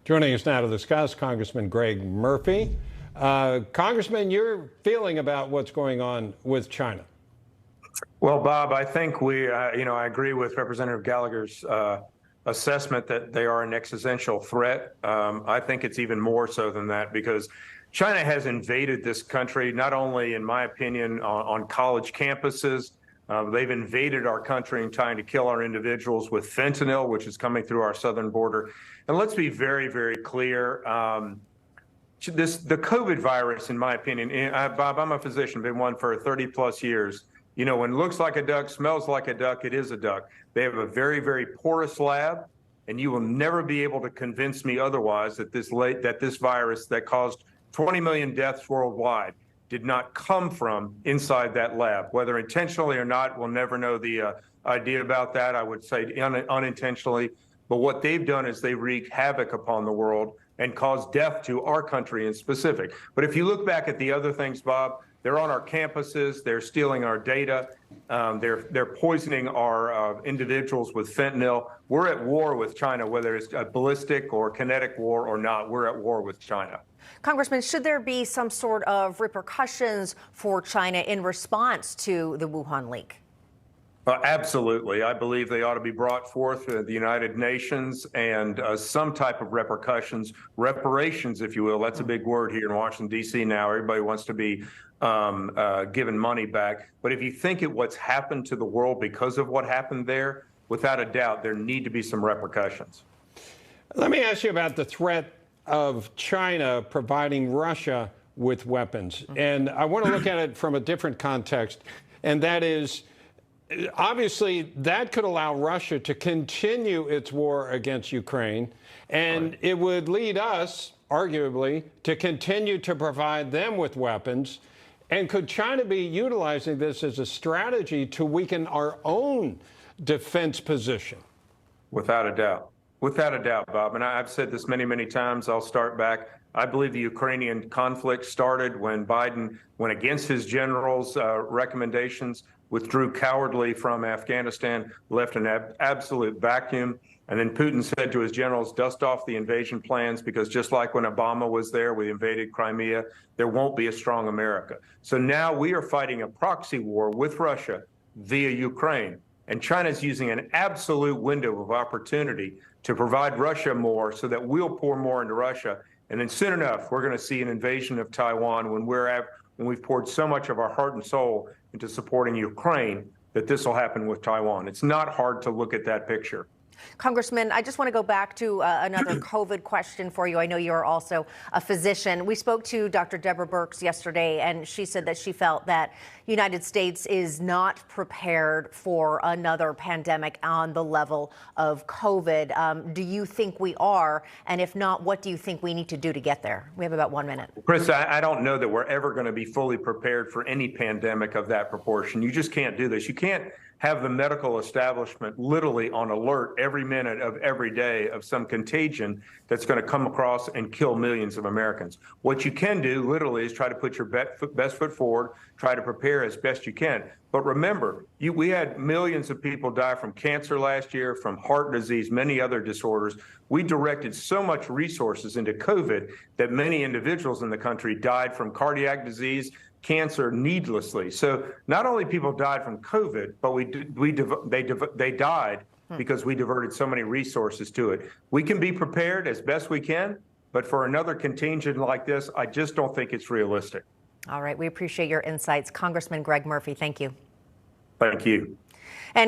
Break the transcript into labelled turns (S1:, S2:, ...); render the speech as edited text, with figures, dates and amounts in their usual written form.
S1: Joining us now to discuss, Congressman Greg Murphy. Congressman, your feeling about what's going on with China?
S2: Well, Bob, I think I agree with Representative Gallagher's assessment that they are an existential threat. I think it's even more so than that because China has invaded this country, not only, in my opinion, on college campuses. They've invaded our country and trying to kill our individuals with fentanyl, which is coming through our southern border. And let's be very, very clear. The COVID virus, in my opinion, Bob, I'm a physician, been one for 30 plus years. You know, when it looks like a duck, smells like a duck, it is a duck. They have a very, very porous lab, and you will never be able to convince me otherwise that this virus that caused 20 million deaths worldwide did not come from inside that lab. Whether intentionally or not, we'll never know the idea about that. I would say unintentionally. But what they've done is they wreak havoc upon the world and caused death to our country in specific. But if you look back at the other things, Bob, they're on our campuses, they're stealing our data, they're poisoning our individuals with fentanyl. We're at war with China, whether it's a ballistic or kinetic war or not, we're at war with China.
S3: Congressman, should there be some sort of repercussions for China in response to the Wuhan leak?
S2: Absolutely. I believe they ought to be brought forth to the United Nations and some type of reparations, if you will. That's a big word here in Washington, D.C. now. Everybody wants to be given money back. But if you think of what's happened to the world because of what happened there, without a doubt, there need to be some repercussions.
S1: Let me ask you about the threat of China providing Russia with weapons. And I want to look at it from a different context, and that is, obviously, that could allow Russia to continue its war against Ukraine, and it would lead us, arguably, to continue to provide them with weapons. And could China be utilizing this as a strategy to weaken our own defense position?
S2: Without a doubt. Without a doubt, Bob. And I've said this many, many times. I'll start back. I believe the Ukrainian conflict started when Biden went against his generals' recommendations, withdrew cowardly from Afghanistan, left an absolute vacuum. And then Putin said to his generals, dust off the invasion plans, because just like when Obama was there, we invaded Crimea, there won't be a strong America. So now we are fighting a proxy war with Russia via Ukraine. And China's using an absolute window of opportunity to provide Russia more so that we'll pour more into Russia. And then soon enough, we're going to see an invasion of Taiwan when we've poured so much of our heart and soul into supporting Ukraine that this will happen with Taiwan. It's not hard to look at that picture.
S3: Congressman, I just want to go back to another COVID question for you. I know you're also a physician. We spoke to Dr. Deborah Birx yesterday, and she said that she felt that United States is not prepared for another pandemic on the level of COVID. Do you think we are? And if not, what do you think we need to do to get there? We have about 1 minute.
S2: Chris, I don't know that we're ever going to be fully prepared for any pandemic of that proportion. You just can't do this. You can't have the medical establishment literally on alert every minute of every day of some contagion that's going to come across and kill millions of Americans. What you can do literally is try to put your best foot forward, try to prepare as best you can. But remember, we had millions of people die from cancer last year, from heart disease, many other disorders. We directed so much resources into COVID that many individuals in the country died from cardiac disease, cancer needlessly. So not only people died from COVID, but they died because we diverted so many resources to it. We can be prepared as best we can, but for another contingent like this, I just don't think it's realistic.
S3: All right. We appreciate your insights. Congressman Greg Murphy, thank you.
S2: Thank you.